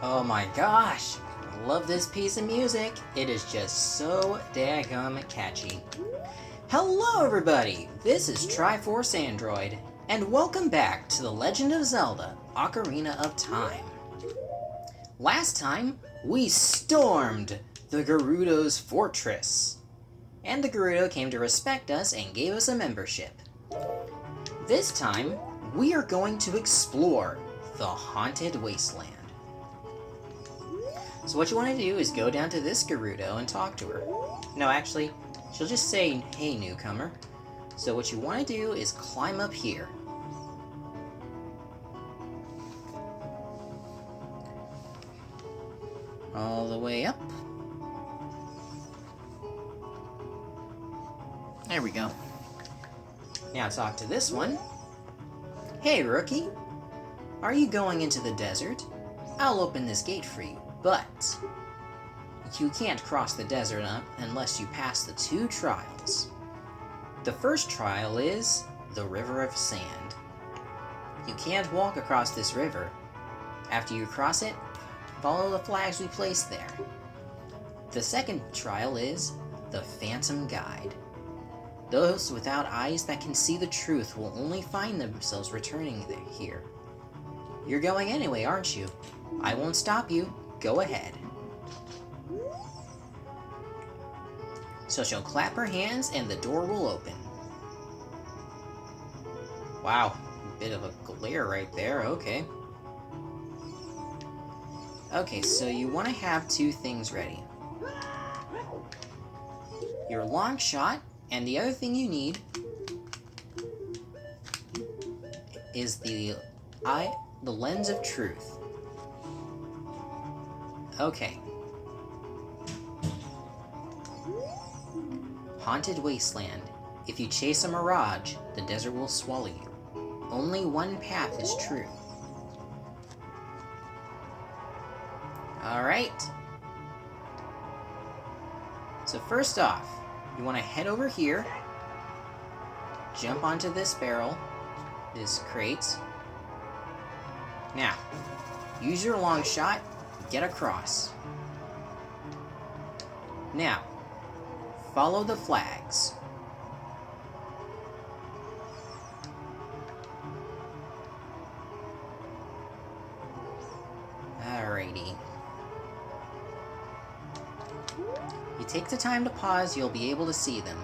Oh my gosh! I love this piece of music. It is just so daggum catchy. Hello everybody! This is Triforce Android, and welcome back to The Legend of Zelda: Ocarina of Time. Last time, we stormed the Gerudo's fortress, and the Gerudo came to respect us and gave us a membership. This time, we are going to explore the Haunted Wasteland. So what you want to do is go down to this Gerudo and talk to her. No, actually, she'll just say, "Hey, newcomer." So what you want to do is climb up here. All the way up. There we go. Now talk to this one. "Hey, rookie. Are you going into the desert? I'll open this gate for you, but you can't cross the desert unless you pass the 2 trials. The first trial is the River of Sand. You can't walk across this river. After you cross it, follow the flags we placed there. The second trial is the Phantom Guide. Those without eyes that can see the truth will only find themselves returning here. You're going anyway, aren't you? I won't stop you. Go ahead." So she'll clap her hands and the door will open. Wow, a bit of a glare right there, okay. Okay, so you want to have 2 things ready. Your long shot, and the other thing you need is the lens of truth. Okay. Haunted Wasteland. If you chase a mirage, the desert will swallow you. Only one path is true. Alright. So first off, you want to head over here, jump onto this barrel, this crate. Now, use your long shot, get across. Now, follow the flags. Alrighty. You take the time to pause, you'll be able to see them.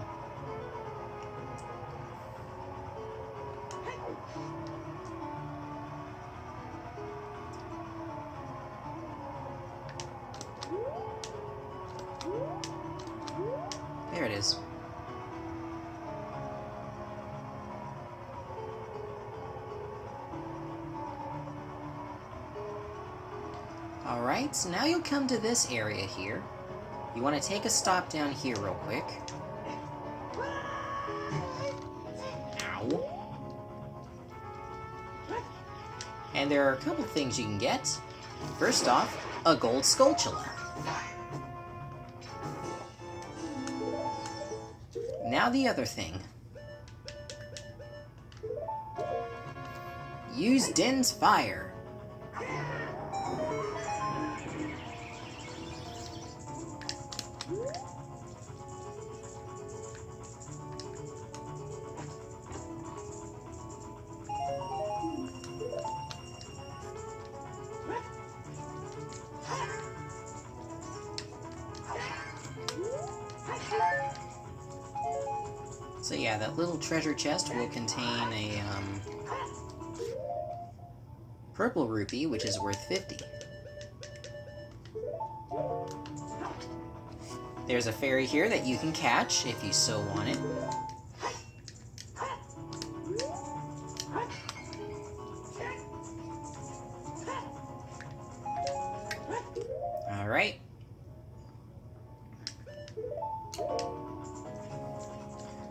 There it is. Alright, so now you'll come to this area here. You want to take a stop down here real quick. Ow. And there are a couple things you can get. First off, a gold Skulltula. Now the other thing. Use Din's Fire. So yeah, that little treasure chest will contain a purple rupee, which is worth 50. There's a fairy here that you can catch if you so want it. Alright.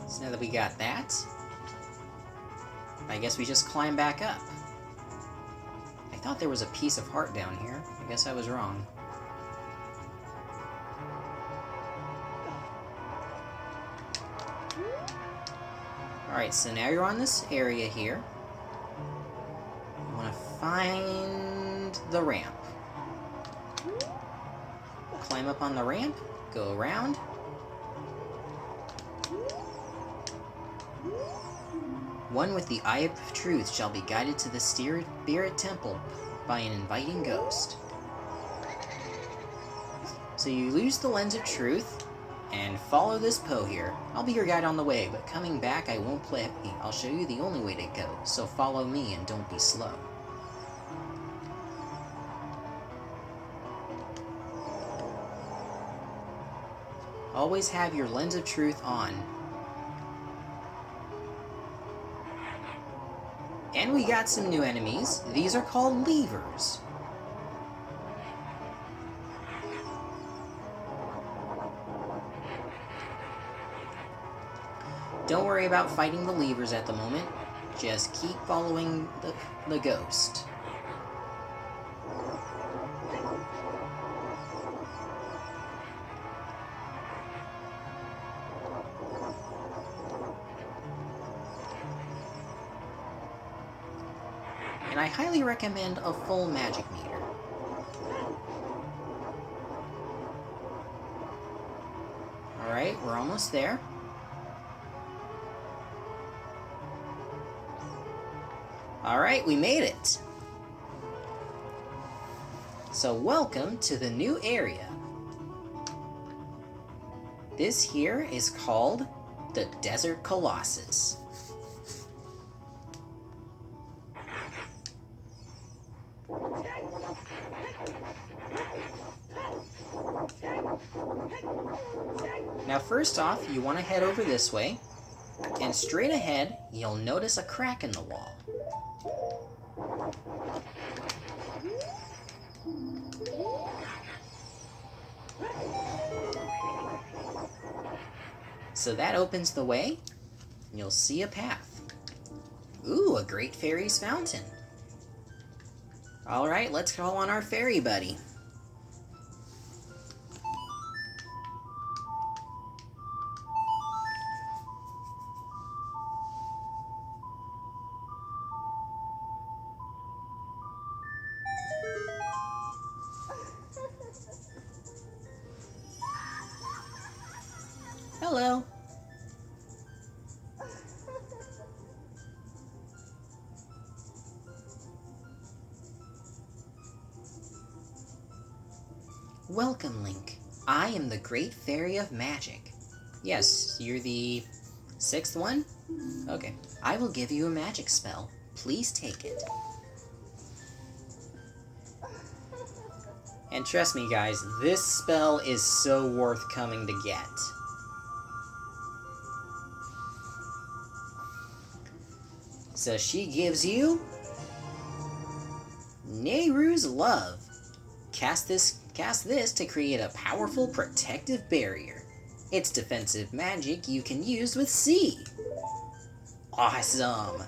So now that we got that, I guess we just climb back up. I thought there was a piece of heart down here. I guess I was wrong. Alright, so now you're on this area here. You want to find the ramp. Climb up on the ramp, go around. One with the Eye of Truth shall be guided to the Spirit Temple by an inviting ghost. So you lose the Lens of Truth, and follow this Poe here. I'll be your guide on the way, but coming back I won't play. I'll show you the only way to go, so follow me and don't be slow. Always have your Lens of Truth on. And we got some new enemies. These are called levers. Don't worry about fighting the levers at the moment. Just keep following the ghost. And I highly recommend a full magic meter. Alright, we're almost there. Alright, we made it! So welcome to the new area. This here is called the Desert Collosus. Now first off, you want to head over this way, and straight ahead, you'll notice a crack in the wall. So that opens the way, and you'll see a path. Ooh, a great fairy's fountain. Alright, let's call on our fairy buddy. Hello. Welcome, Link. I am the Great Fairy of Magic. Yes, you're the 6th one? Okay. I will give you a magic spell. Please take it. And trust me, guys, this spell is so worth coming to get. So she gives you Nehru's Love. Cast this to create a powerful protective barrier. It's defensive magic you can use with C. Awesome!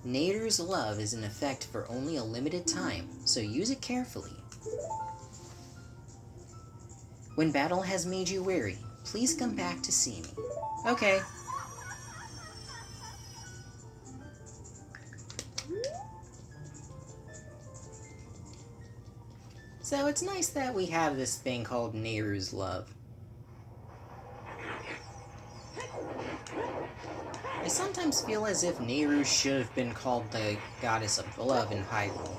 Nehru's Love is in effect for only a limited time, so use it carefully. When battle has made you weary, please come back to see me. Okay. So it's nice that we have this thing called Nehru's Love. I sometimes feel as if Nehru should have been called the goddess of love in Hyrule.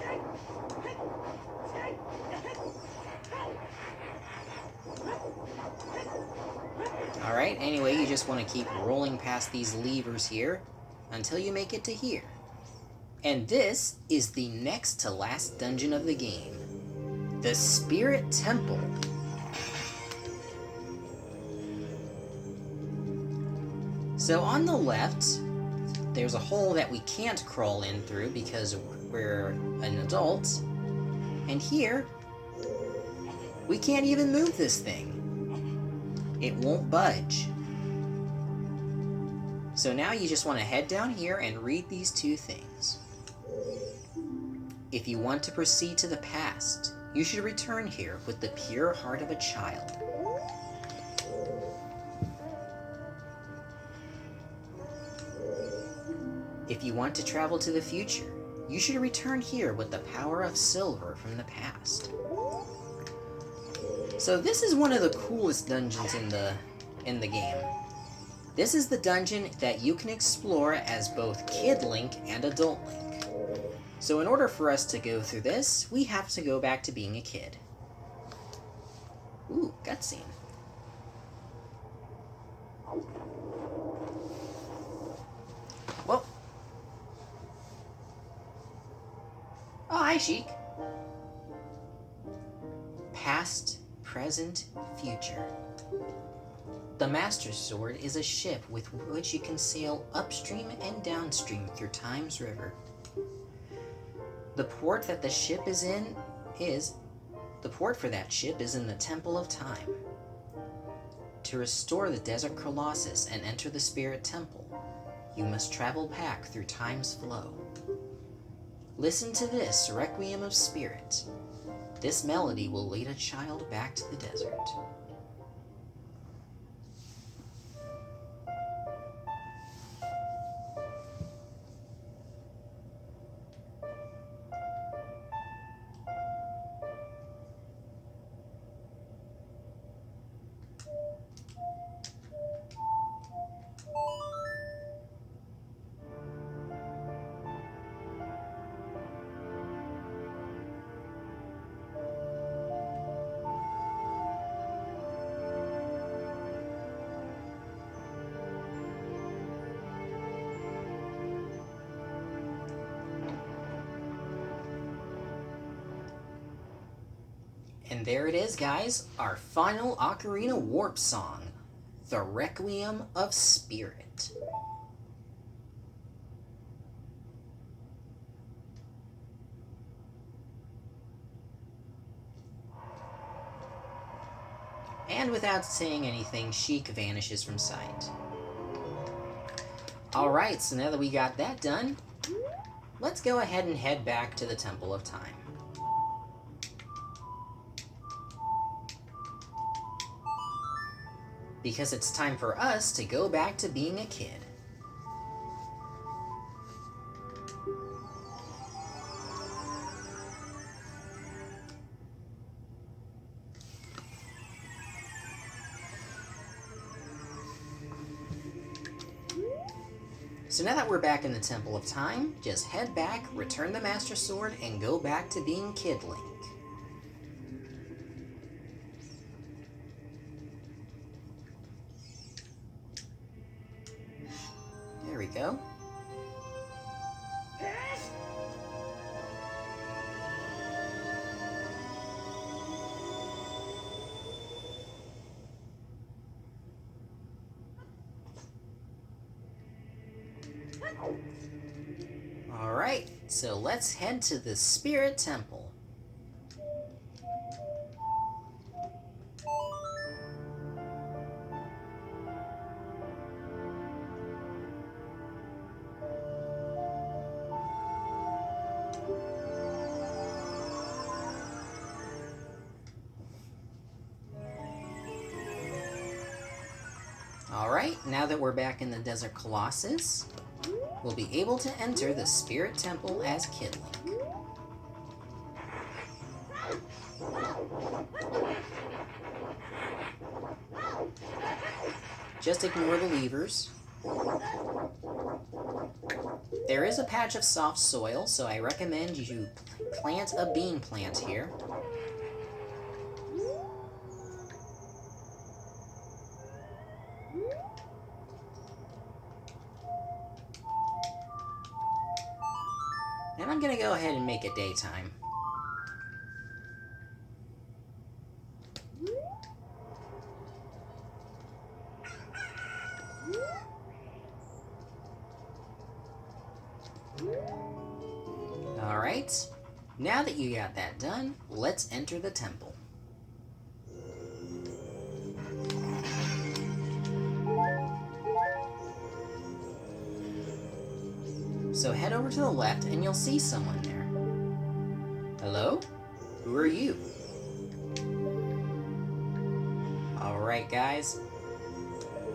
Alright, anyway, you just want to keep rolling past these levers here until you make it to here. And this is the next to last dungeon of the game. The Spirit Temple. So on the left, there's a hole that we can't crawl in through because we're an adult. And here, we can't even move this thing. It won't budge. So now you just want to head down here and read these two things. If you want to proceed to the past, you should return here with the pure heart of a child. If you want to travel to the future, you should return here with the power of silver from the past. So this is one of the coolest dungeons in the game. This is the dungeon that you can explore as both Kid Link and Adult Link. So in order for us to go through this, we have to go back to being a kid. Ooh, cutscene. Whoa. Oh, hi, Sheik. Past, present, future. The Master Sword is a ship with which you can sail upstream and downstream through Time's River. The port that the ship is in is... The port for that ship is in the Temple of Time. To restore the Desert Collosus and enter the Spirit Temple, you must travel back through Time's flow. Listen to this Requiem of Spirit. This melody will lead a child back to the desert. And there it is, guys, our final Ocarina Warp song, The Requiem of Spirit. And without saying anything, Sheik vanishes from sight. Alright, so now that we got that done, let's go ahead and head back to the Temple of Time. Because it's time for us to go back to being a kid. So now that we're back in the Temple of Time, just head back, return the Master Sword, and go back to being Kid Link. There we go. Alright, so let's head to the Spirit Temple. Alright, now that we're back in the Desert Collosus, we'll be able to enter the Spirit Temple as Kid Link. Just ignore the levers. There is a patch of soft soil, so I recommend you plant a bean plant here. And I'm gonna go ahead and make it daytime. Alright, now that you got that done, let's enter the temple. So head over to the left and you'll see someone there. Hello? Who are you? Alright guys,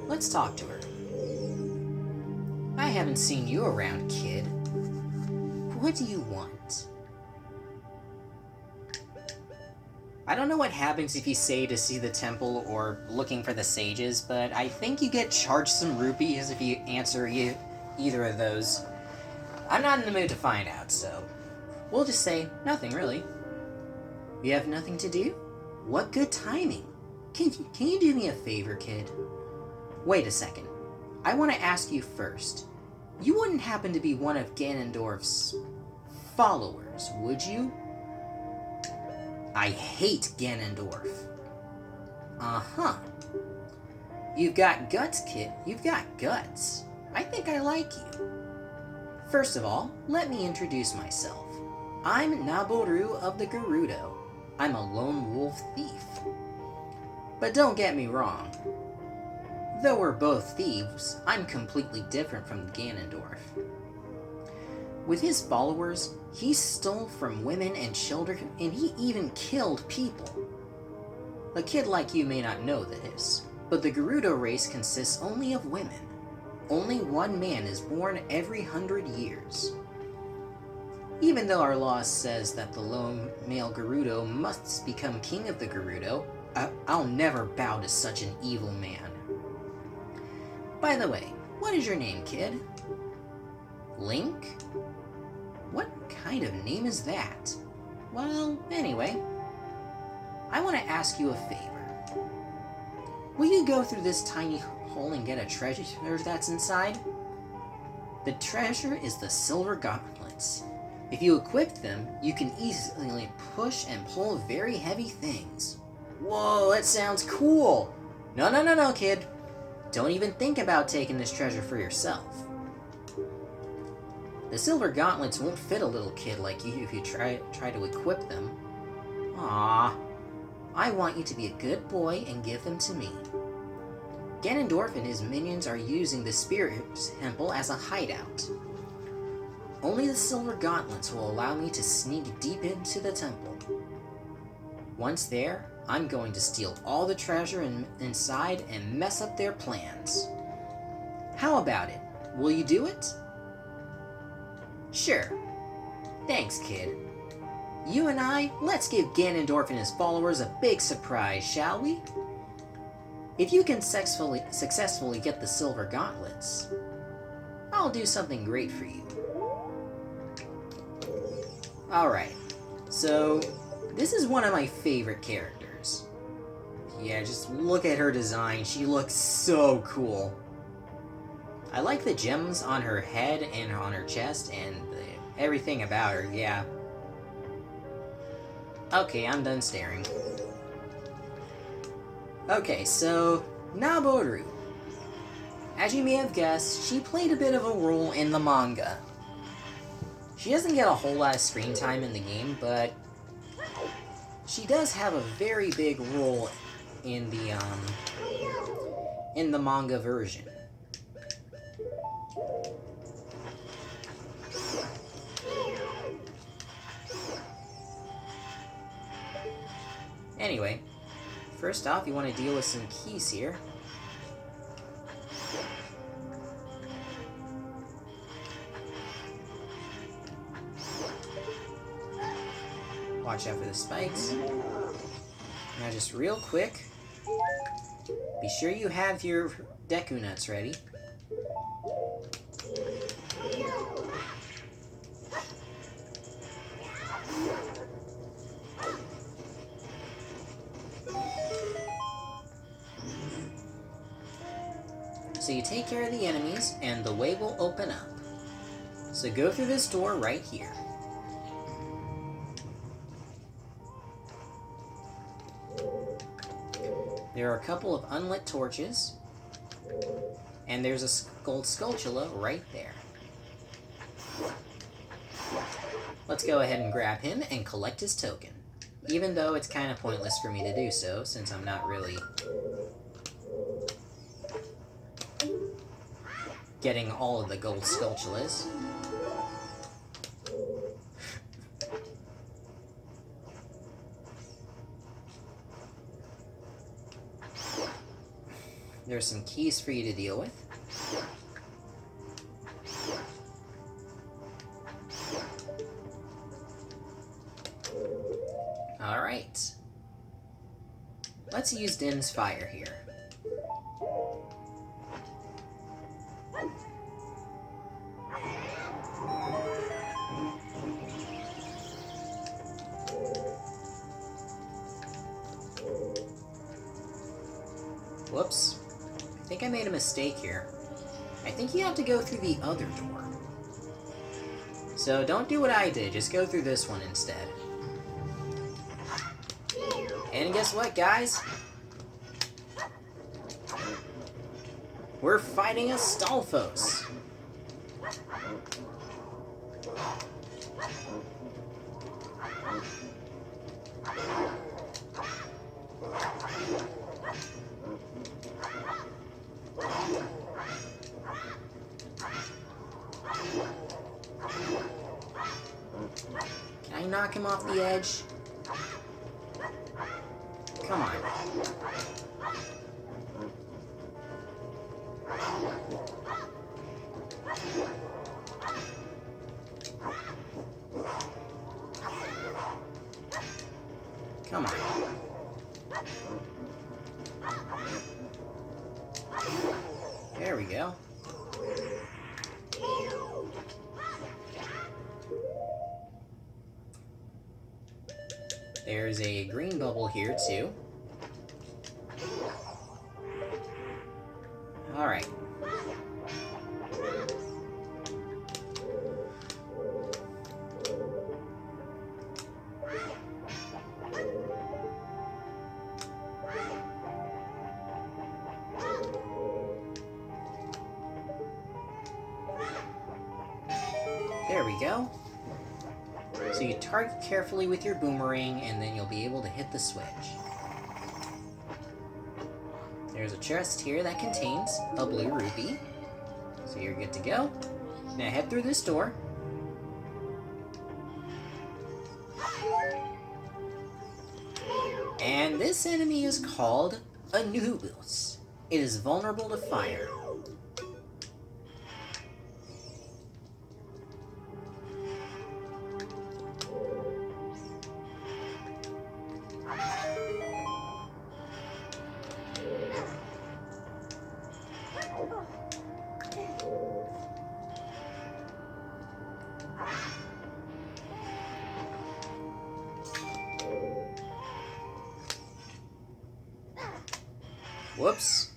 let's talk to her. I haven't seen you around, kid. What do you want? I don't know what happens if you say to see the temple or looking for the sages, but I think you get charged some rupees if you answer either of those. I'm not in the mood to find out, so we'll just say nothing, really. You have nothing to do? What good timing. Can you do me a favor, kid? Wait a second. I want to ask you first. You wouldn't happen to be one of Ganondorf's followers, would you? I hate Ganondorf. Uh-huh. You've got guts, kid. You've got guts. I think I like you. First of all, let me introduce myself. I'm Naboru of the Gerudo. I'm a lone wolf thief. But don't get me wrong. Though we're both thieves, I'm completely different from Ganondorf. With his followers, he stole from women and children, and he even killed people. A kid like you may not know this, but the Gerudo race consists only of women. Only one man is born every 100 years. Even though our law says that the lone male Gerudo must become king of the Gerudo, I'll never bow to such an evil man. By the way, what is your name, kid? Link? What kind of name is that? Well, anyway, I want to ask you a favor. Will you go through this tiny hole and get a treasure that's inside? The treasure is the silver gauntlets. If you equip them, you can easily push and pull very heavy things. Whoa, that sounds cool! No, kid. Don't even think about taking this treasure for yourself. The silver gauntlets won't fit a little kid like you if you try to equip them. Aww. I want you to be a good boy and give them to me. Ganondorf and his minions are using the Spirit Temple as a hideout. Only the silver gauntlets will allow me to sneak deep into the temple. Once there, I'm going to steal all the treasure inside and mess up their plans. How about it? Will you do it? Sure. Thanks, kid. You and I, let's give Ganondorf and his followers a big surprise, shall we? If you can successfully get the silver gauntlets, I'll do something great for you. Alright, so this is one of my favorite characters. Yeah, just look at her design. She looks so cool. I like the gems on her head and on her chest and everything about her, yeah. Okay, I'm done staring. Okay, so Naboru. As you may have guessed, she played a bit of a role in the manga. She doesn't get a whole lot of screen time in the game, but she does have a very big role in the manga version. Anyway, first off, you want to deal with some keys here. Watch out for the spikes. Now just real quick, be sure you have your Deku Nuts ready. So you take care of the enemies, and the way will open up. So go through this door right here. There are a couple of unlit torches, and there's a gold Skulltula right there. Let's go ahead and grab him and collect his token, even though it's kind of pointless for me to do so, since I'm not really getting all of the gold Skulltulas. There's some keys for you to deal with. Alright. Let's use Din's fire here. Whoops. I think I made a mistake here. I think you have to go through the other door. So don't do what I did, just go through this one instead. And guess what, guys? We're fighting a Stalfos. Can I knock him off the edge? Come on. Come on. There we go. There's a green bubble here, too. Alright. There we go. So you target carefully with your boomerang, and then you'll be able to hit the switch. There's a chest here that contains a blue rupee. So you're good to go. Now head through this door. And this enemy is called Anubis. It is vulnerable to fire. Whoops.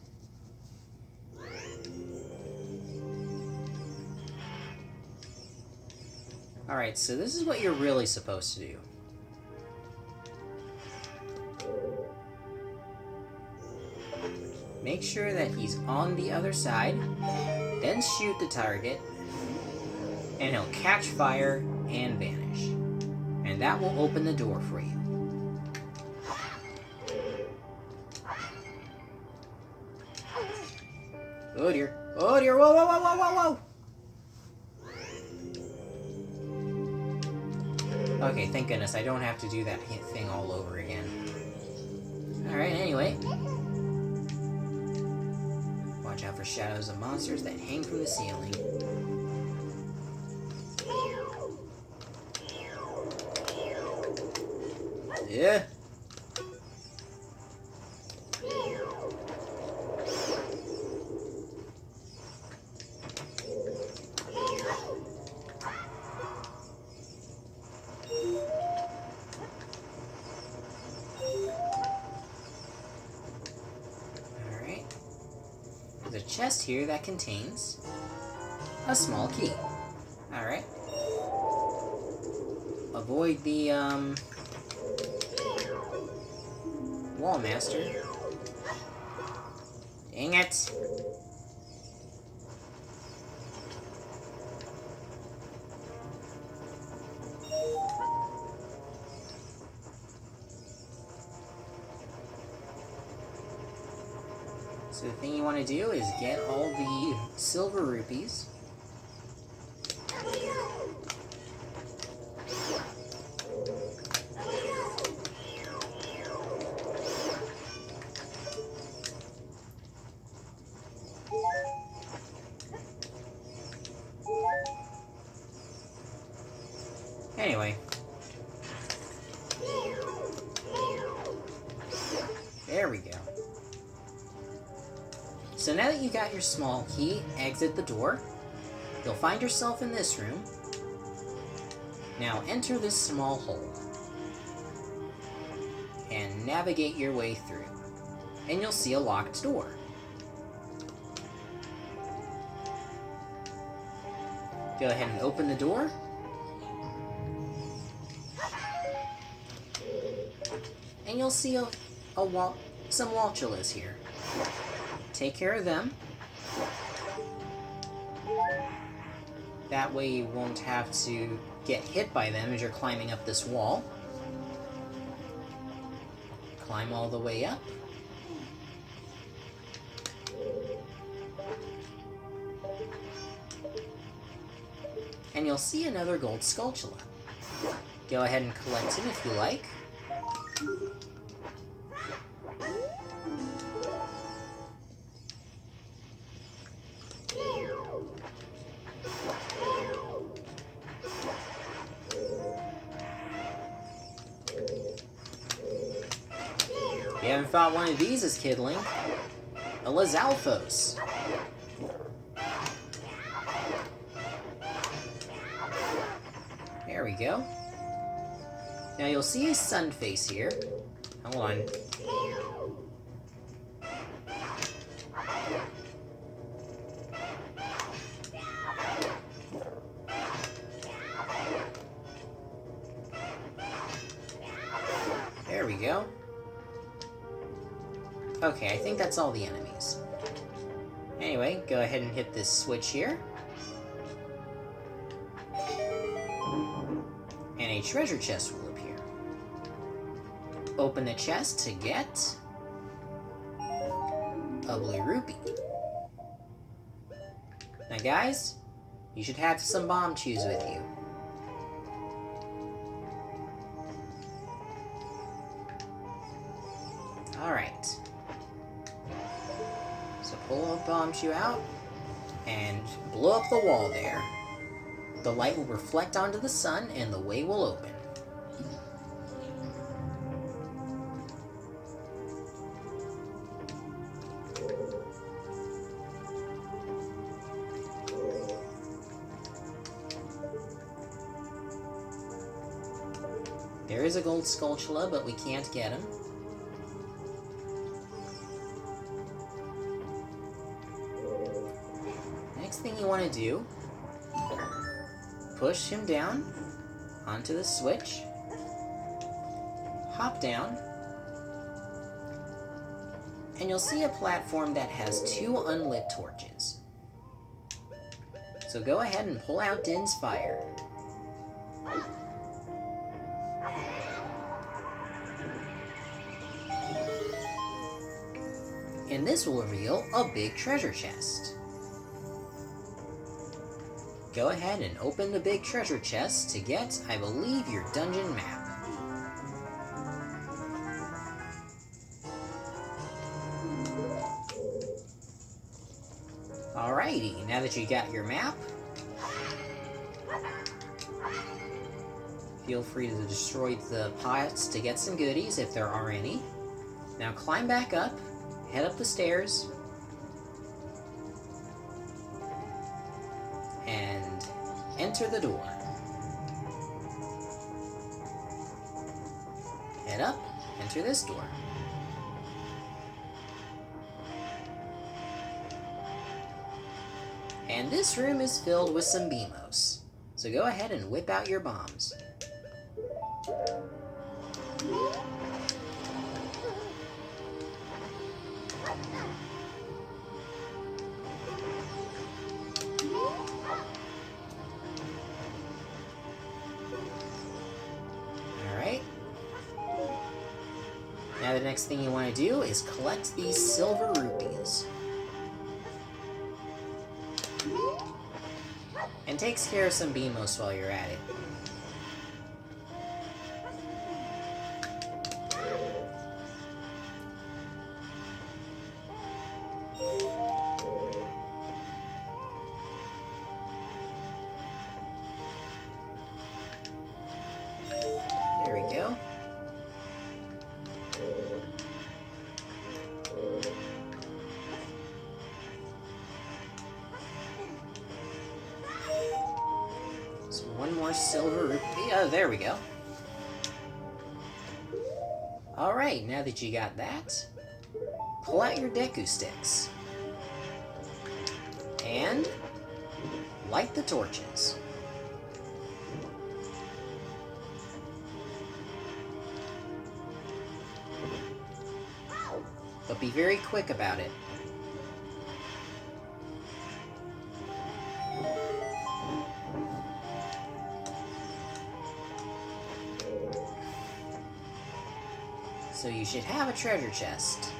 Alright, so this is what you're really supposed to do. Make sure that he's on the other side, then shoot the target, and he'll catch fire and vanish. And that will open the door for you. Oh dear. Oh dear. Whoa, whoa, whoa, whoa, whoa, whoa! Okay, thank goodness. I don't have to do that thing all over again. Alright, anyway. Watch out for shadows of monsters that hang from the ceiling. Yeah. There's a chest here that contains a small key. Alright. Avoid the, wall master. Dang it! So the thing you want to do is get all the silver rupees. Anyway. There we go. So now that you got your small key, exit the door. You'll find yourself in this room. Now enter this small hole. And navigate your way through. And you'll see a locked door. Go ahead and open the door. And you'll see some Walchulas here. Take care of them. That way you won't have to get hit by them as you're climbing up this wall. Climb all the way up. And you'll see another gold Skulltula. Go ahead and collect him if you like. If you haven't fought one of these as Kid Link, a Lizalfos. There we go. Now you'll see a sun face here. Hold on. There we go. Okay, I think that's all the enemies. Anyway, go ahead and hit this switch here. And a treasure chest will appear. Open the chest to get a blue rupee. Now guys, you should have some bomb chews with you. Alright. So pull a bomb chew out and blow up the wall there. The light will reflect onto the sun and the way will open. There is a gold Skulltula, but we can't get him. Next thing you want to do, push him down onto the switch, hop down, and you'll see a platform that has 2 unlit torches. So go ahead and pull out Din's fire. And this will reveal a big treasure chest. Go ahead and open the big treasure chest to get, I believe, your dungeon map. Alrighty, now that you got your map, feel free to destroy the pots to get some goodies if there are any. Now climb back up, head up the stairs, and enter the door. Head up, enter this door. And this room is filled with some Beamos. So go ahead and whip out your bombs. Alright. Now the next thing you want to do is collect these silver rupees. And takes care of some Beamos while you're at it. There we go. silver rupee. Oh, there we go. Alright, now that you got that, pull out your Deku sticks. And light the torches. But be very quick about it. So you should have a treasure chest.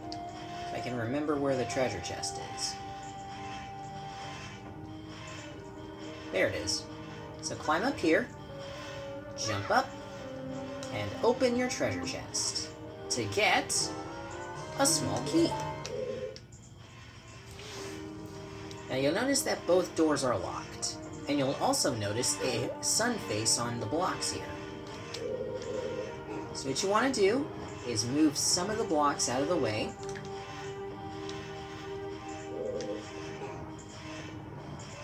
If I can remember where the treasure chest is. There it is. So climb up here, jump up, and open your treasure chest to get a small key. Now you'll notice that both doors are locked, and you'll also notice a sun face on the blocks here. So what you want to do is move some of the blocks out of the way.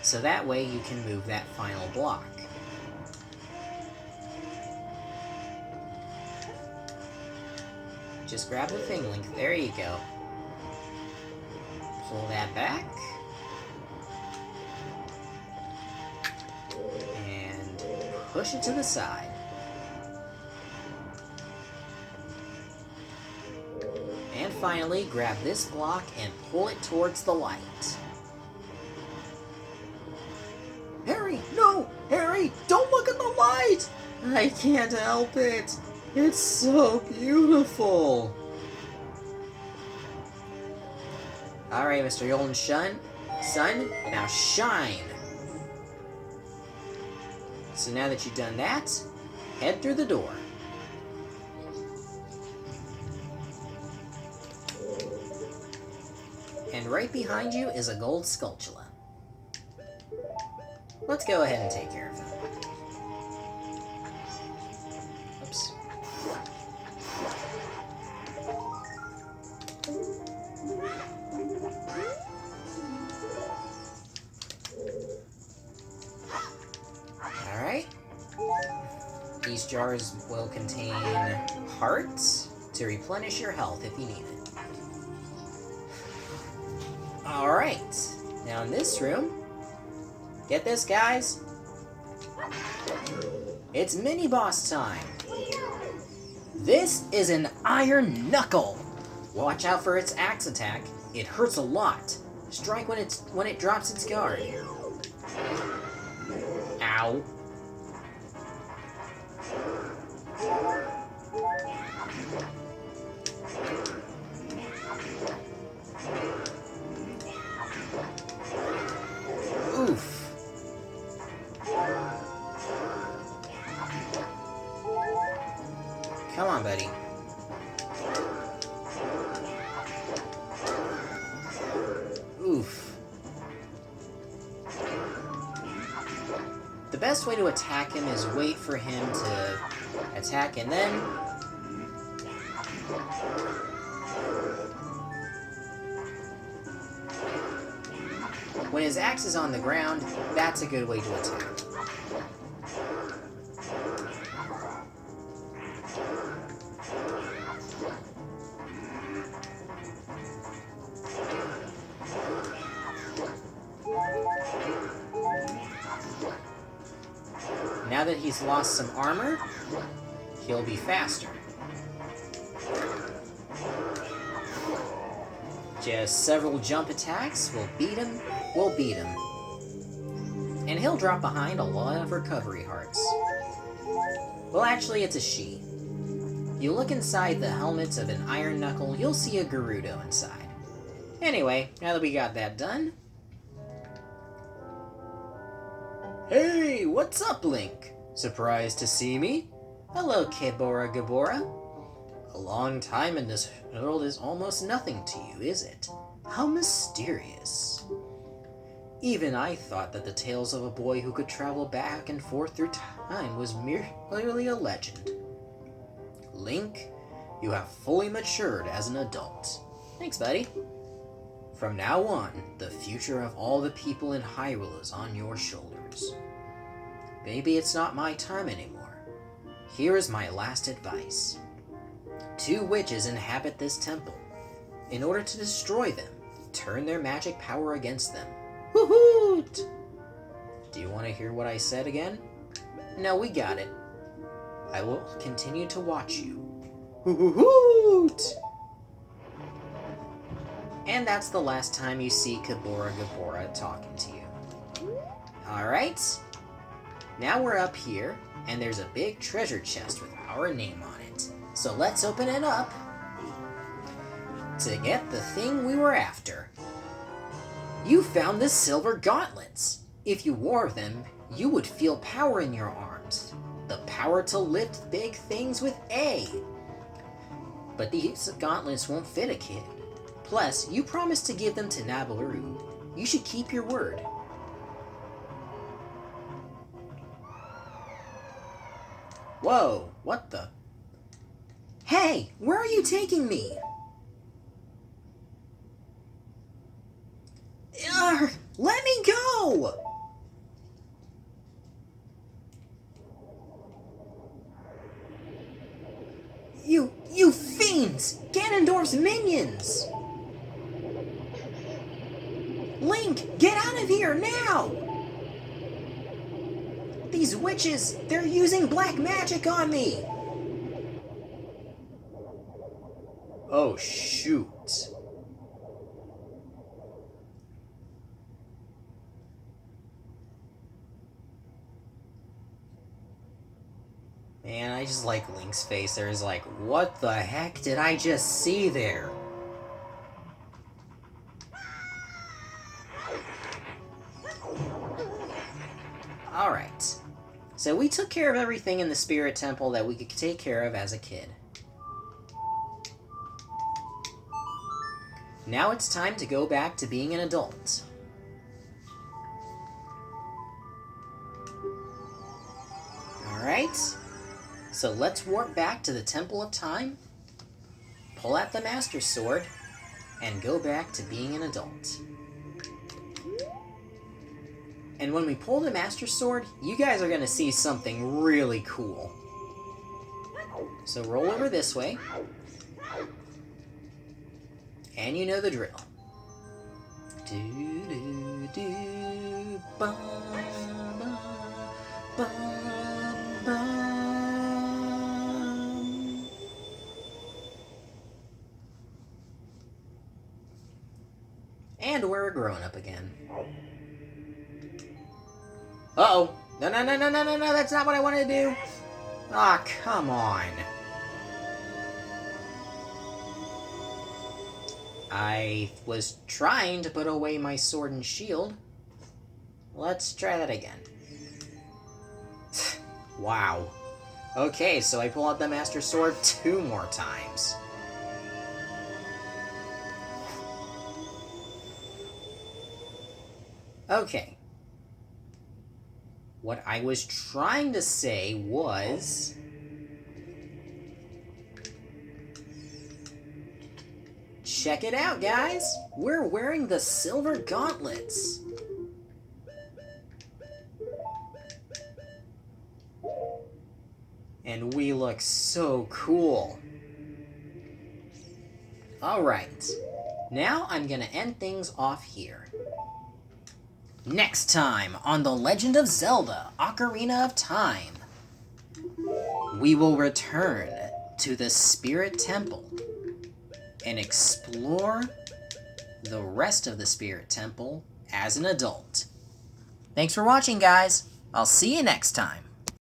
So that way you can move that final block. Just grab the thing link. There you go. Pull that back. And push it to the side. And finally, grab this block and pull it towards the light. Harry, no! Harry, don't look at the light! I can't help it. It's so beautiful. Alright, Mr. Golden Sun, now shine. So now that you've done that, head through the door. And right behind you is a gold Skulltula. Let's go ahead and take care of him. Oops. Alright. These jars will contain hearts to replenish your health if you need it. Alright, now in this room, get this, guys? It's mini-boss time! This is an Iron Knuckle! Watch out for its axe attack. It hurts a lot. Strike when it drops its guard. Ow. Oof. Come on, buddy. Oof. The best way to attack him is wait for him to attack and then... when his axe is on the ground, that's a good way to attack. Now that he's lost some armor, he'll be faster. Just several jump attacks will beat him. And he'll drop behind a lot of recovery hearts. Well, actually, it's a she. You look inside the helmets of an Iron Knuckle, you'll see a Gerudo inside. Anyway, now that we got that done... Hey, what's up, Link? Surprised to see me? Hello, Kebora Gabora. A long time in this world is almost nothing to you, is it? How mysterious. Even I thought that the tales of a boy who could travel back and forth through time was merely a legend. Link, you have fully matured as an adult. Thanks, buddy. From now on, the future of all the people in Hyrule is on your shoulders. maybe it's not my time anymore. Here is my last advice. 2 witches inhabit this temple. In order to destroy them, turn their magic power against them. Woohoot! Do you want to hear what I said again? No, we got it. I will continue to watch you. Woohoot! And that's the last time you see Kabora Gabora talking to you. Alright. Now we're up here, and there's a big treasure chest with our name on it. So let's open it up to get the thing we were after. You found the silver gauntlets. If you wore them, you would feel power in your arms. The power to lift big things with A. But these gauntlets won't fit a kid. Plus, you promised to give them to Nabaru. You should keep your word. Whoa, what the? Hey, where are you taking me? Let me go! You fiends! Ganondorf's minions! Link, get out of here now! These witches, they're using black magic on me! Oh, shoot. Man, I just like Link's face there. Is like, what the heck did I just see there? Alright. So we took care of everything in the Spirit Temple that we could take care of as a kid. Now it's time to go back to being an adult. Alright. So let's warp back to the Temple of Time, pull out the Master Sword, and go back to being an adult. And when we pull the Master Sword, you guys are going to see something really cool. So roll over this way. And you know the drill. Do-do-do, bum, bum, bum, bum. And we're a grown-up again. Uh-oh. No, that's not what I wanted to do. Ah, come on. I was trying to put away my sword and shield. Let's try that again. Wow. Okay, so I pull out the Master Sword 2 more times. Okay. What I was trying to say was... check it out, guys! We're wearing the silver gauntlets! And we look so cool. Alright. Now I'm gonna end things off here. Next time on The Legend of Zelda: Ocarina of Time, we will return to the Spirit Temple and explore the rest of the Spirit Temple as an adult. Thanks for watching, guys. I'll see you next time.